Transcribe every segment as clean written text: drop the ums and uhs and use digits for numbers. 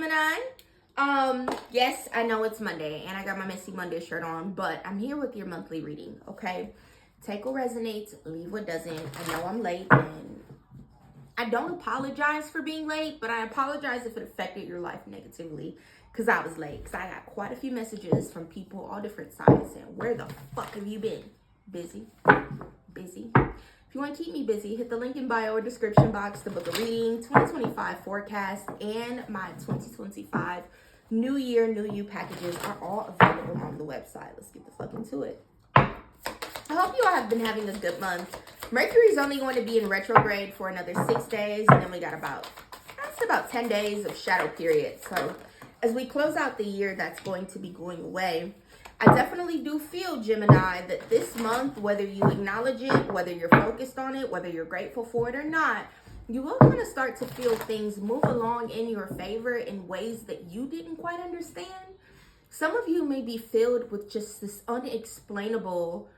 Gemini. Yes, I know it's Monday and I got my Messy Monday shirt on, but I'm here with your monthly reading, okay? Take what resonates, leave what doesn't. I know I'm late and I don't apologize for being late, but I apologize if it affected your life negatively because I was late. Because I got quite a few messages from people all different sides saying, where the fuck have you been? Busy. If you want to keep me busy, hit the link in bio or description box to book a reading, 2025 forecast, and my 2025 New Year, New You packages are all available on the website. Let's get the fuck into it. I hope you all have been having a good month. Mercury's only going to be in retrograde for another 6 days, and then we got about 10 days of shadow period. So as we close out the year, that's going to be going away. I definitely do feel, Gemini, that this month, whether you acknowledge it, whether you're focused on it, whether you're grateful for it or not, you will kind of start to feel things move along in your favor in ways that you didn't quite understand. Some of you may be filled with just this unexplainable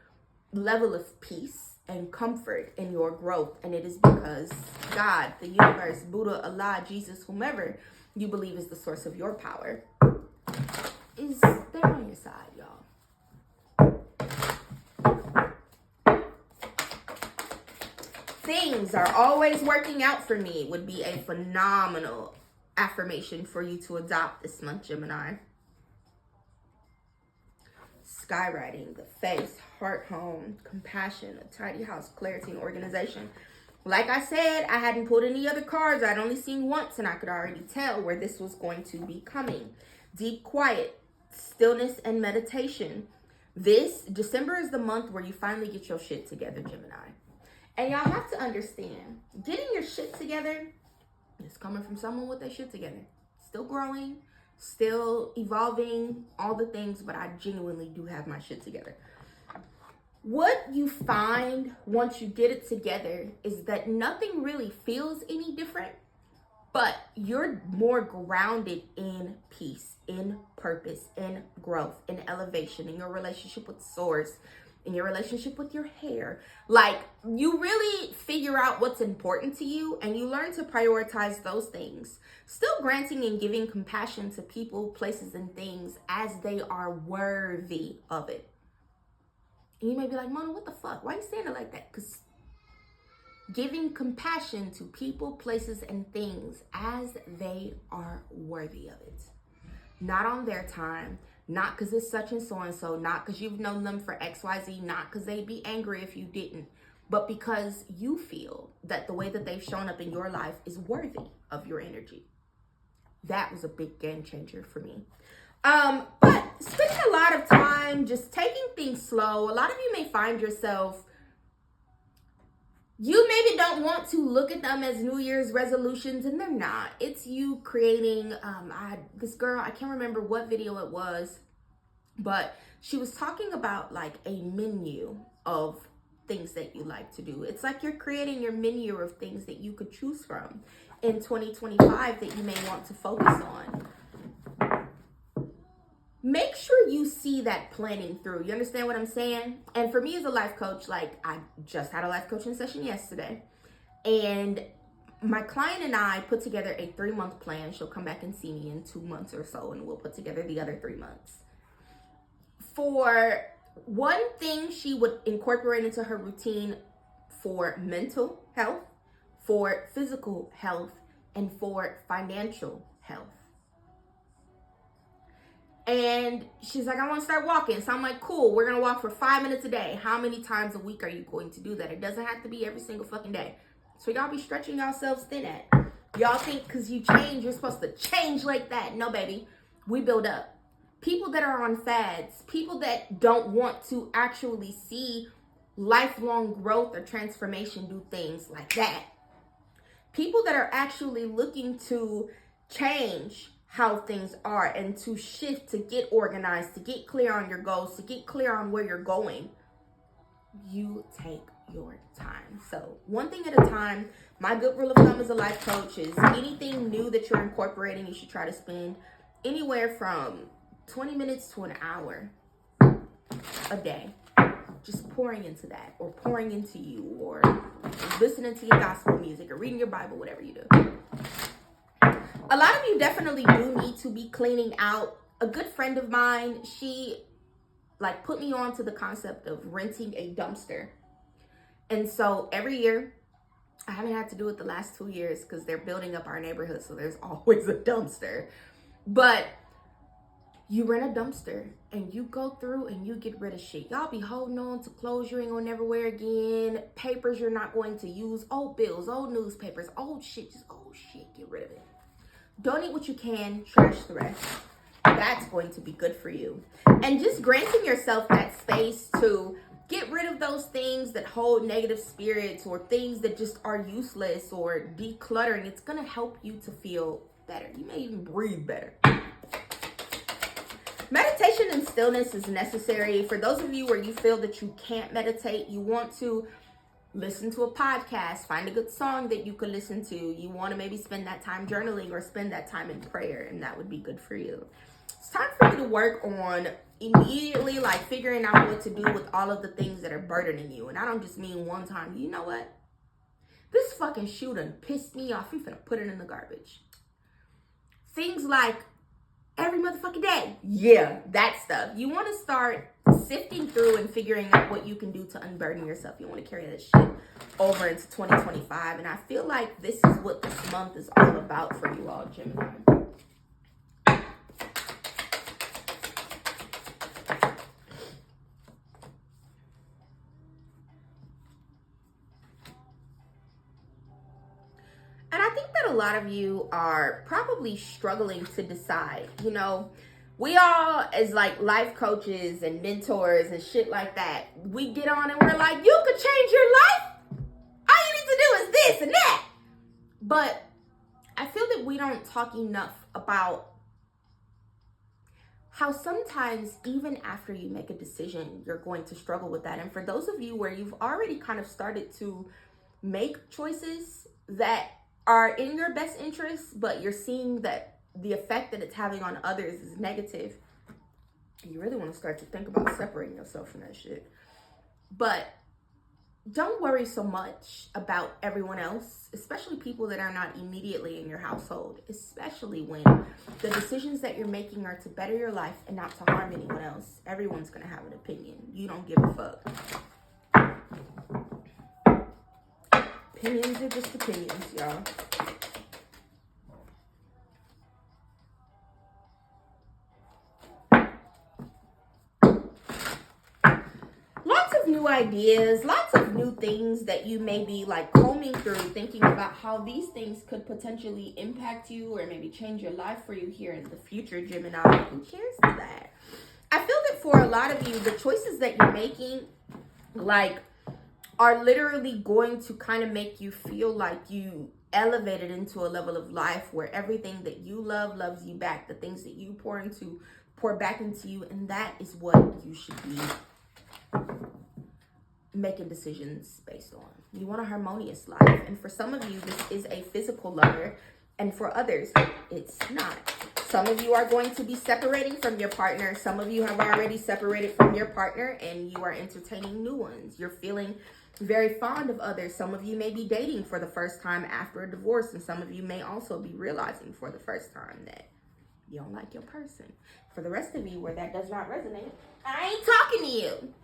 level of peace and comfort in your growth. And it is because God, the universe, Buddha, Allah, Jesus, whomever you believe is the source of your power, is there on your side, y'all. Things are always working out for me would be a phenomenal affirmation for you to adopt this month, Gemini. Skywriting, the face, heart, home, compassion, a tidy house, clarity, and organization. Like I said, I hadn't pulled any other cards. I'd only seen once, and I could already tell where this was going to be coming. Deep quiet, stillness, and meditation. This December is the month where you finally get your shit together, Gemini. And y'all have to understand, getting your shit together is coming from someone with their shit together. Still growing, still evolving, all the things, but I genuinely do have my shit together. What you find once you get it together is that nothing really feels any different, but you're more grounded in peace, in purpose, in growth, in elevation, in your relationship with Source, in your relationship with your hair. Like, you really figure out what's important to you and you learn to prioritize those things. Still granting and giving compassion to people, places, and things as they are worthy of it. And you may be like, Mona, what the fuck? Why are you saying it like that? Because giving compassion to people, places, and things as they are worthy of it. Not on their time, not because it's such and so, not because you've known them for XYZ, not because they'd be angry if you didn't, but because you feel that the way that they've shown up in your life is worthy of your energy. That was a big game changer for me. But spending a lot of time just taking things slow. A lot of you may find yourself, you maybe don't want to look at them as New Year's resolutions, and they're not. It's you creating, this girl, I can't remember what video it was, but she was talking about like a menu of things that you like to do. It's like you're creating your menu of things that you could choose from in 2025 that you may want to focus on. Make sure you see that planning through. You understand what I'm saying? And for me as a life coach, like I just had a life coaching session yesterday, and my client and I put together a 3-month plan. She'll come back and see me in 2 months or so, and we'll put together the other 3 months. For one thing, she would incorporate into her routine for mental health, for physical health, and for financial health. And she's like, I want to start walking. So I'm like, cool, we're going to walk for 5 minutes a day. How many times a week are you going to do that? It doesn't have to be every single fucking day. So y'all be stretching yourselves thin at. Y'all think because you change, you're supposed to change like that. No, baby. We build up. People that are on fads, people that don't want to actually see lifelong growth or transformation do things like that. People that are actually looking to change how things are and to shift, to get organized, to get clear on your goals, to get clear on where you're going, you take your time. So one thing at a time. My good rule of thumb as a life coach is anything new that you're incorporating, you should try to spend anywhere from 20 minutes to an hour a day just pouring into that, or pouring into you, or listening to your gospel music, or reading your Bible, whatever you do. a lot of you definitely do need to be cleaning out. A good friend of mine, she like put me on to the concept of renting a dumpster. And so every year, I haven't had to do it the last 2 years because they're building up our neighborhood, so there's always a dumpster. But you rent a dumpster and you go through and you get rid of shit. Y'all be holding on to clothes you ain't gonna never wear again, papers you're not going to use, old bills, old newspapers, old shit, just old shit, get rid of it. Donate what you can, trash the rest. That's going to be good for you. And just granting yourself that space to get rid of those things that hold negative spirits or things that just are useless, or decluttering, it's gonna help you to feel better. You may even breathe better. Meditation and stillness is necessary. For those of you where you feel that you can't meditate, you want to listen to a podcast, find a good song that you could listen to. You want to maybe spend that time journaling or spend that time in prayer, and that would be good for you. It's time for you to work on immediately like figuring out what to do with all of the things that are burdening you. And I don't just mean one time. You know what? This fucking shoe done pissed me off. You finna put it in the garbage. Things like every motherfucking day. Yeah, that stuff. You want to start sifting through and figuring out what you can do to unburden yourself. You want to carry that shit over into 2025. And I feel like this is what this month is all about for you all, Gemini. A lot of you are probably struggling to decide. You know, we all as like life coaches and mentors and shit like that, we get on and we're like, you could change your life. All you need to do is this and that. But I feel that we don't talk enough about how sometimes even after you make a decision, you're going to struggle with that. And for those of you where you've already kind of started to make choices that are in your best interest, but you're seeing that the effect that it's having on others is negative, you really want to start to think about separating yourself from that shit. But don't worry so much about everyone else, especially people that are not immediately in your household, especially when the decisions that you're making are to better your life and not to harm anyone else. Everyone's going to have an opinion. You don't give a fuck. Opinions are just opinions, y'all. Lots of new ideas, lots of new things that you may be like combing through, thinking about how these things could potentially impact you or maybe change your life for you here in the future, Gemini. And cheers to that. I feel that for a lot of you, the choices that you're making, like, are literally going to kind of make you feel like you elevated into a level of life where everything that you love loves you back. The things that you pour back into you, and that is what you should be making decisions based on. You want a harmonious life, and for some of you, this is a physical lover, and for others, it's not. Some of you are going to be separating from your partner. Some of you have already separated from your partner, and you are entertaining new ones. You're feeling very fond of others. Some of you may be dating for the first time after a divorce, and some of you may also be realizing for the first time that you don't like your person. For the rest of you where that does not resonate, I ain't talking to you.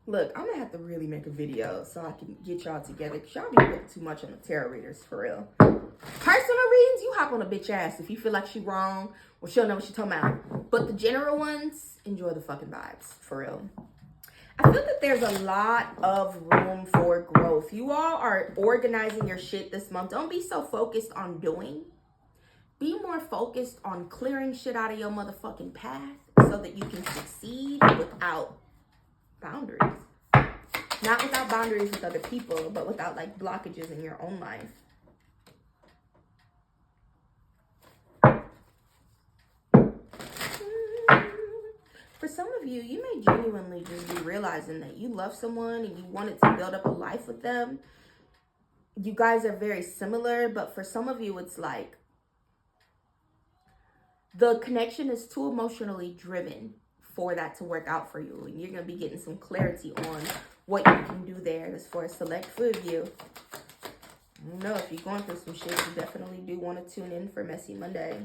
Look, I'm gonna have to really make a video so I can get y'all together, because y'all be putting too much on the tarot readers, for real. Personal readings, you hop on a bitch ass if you feel like she wrong or she don't know what she talking about. But the general ones, enjoy the fucking vibes, for real. I feel that there's a lot of room for growth. You all are organizing your shit this month. Don't be so focused on doing. Be more focused on clearing shit out of your motherfucking path so that you can succeed without boundaries. Not without boundaries with other people, but without like blockages in your own life. For some of you, you may genuinely just be realizing that you love someone and you wanted to build up a life with them. You guys are very similar, but for some of you, it's like the connection is too emotionally driven for that to work out for you. And you're going to be getting some clarity on what you can do there. As for a select few of you, I don't know, if you're going through some shit, you definitely do want to tune in for Messy Monday.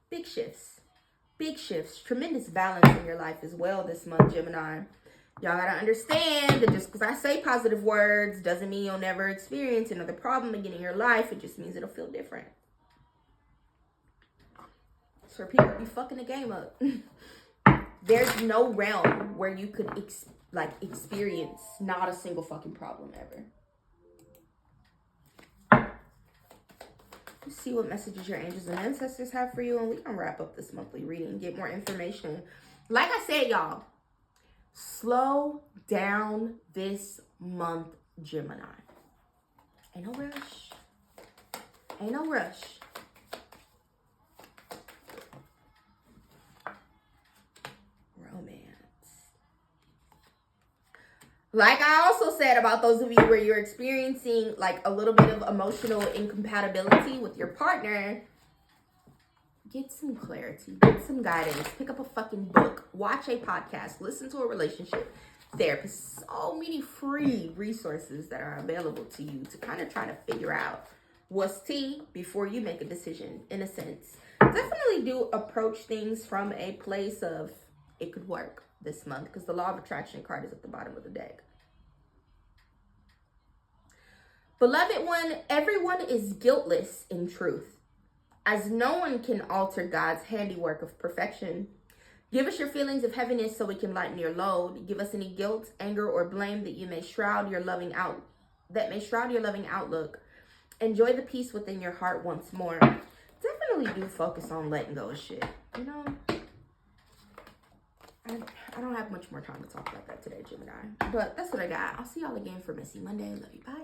Big shifts. Big shifts. Tremendous balance in your life as well this month, Gemini. Y'all gotta understand that just because I say positive words doesn't mean you'll never experience another problem again in your life. It just means it'll feel different. It's for people to be fucking the game up. There's no realm where you could experience not a single fucking problem ever. Let's see what messages your angels and ancestors have for you, and we can wrap up this monthly reading and get more information. Like I said, y'all, slow down this month, Gemini. Ain't no rush. Ain't no rush. Romance. Like I also said about those of you where you're experiencing like a little bit of emotional incompatibility with your partner, get some clarity, get some guidance, pick up a fucking book, watch a podcast, listen to a relationship therapist. So many free resources that are available to you to kind of try to figure out what's tea before you make a decision, in a sense. Definitely do approach things from a place of it could work this month, because the law of attraction card is at the bottom of the deck. Beloved one, everyone is guiltless in truth, as no one can alter God's handiwork of perfection. Give us your feelings of heaviness so we can lighten your load. Give us any guilt, anger, or blame that may shroud your loving outlook. Enjoy the peace within your heart once more. Definitely do focus on letting go of shit. You know, I don't have much more time to talk about that today, Gemini. But that's what I got. I'll see y'all again for Messy Monday. Love you. Bye.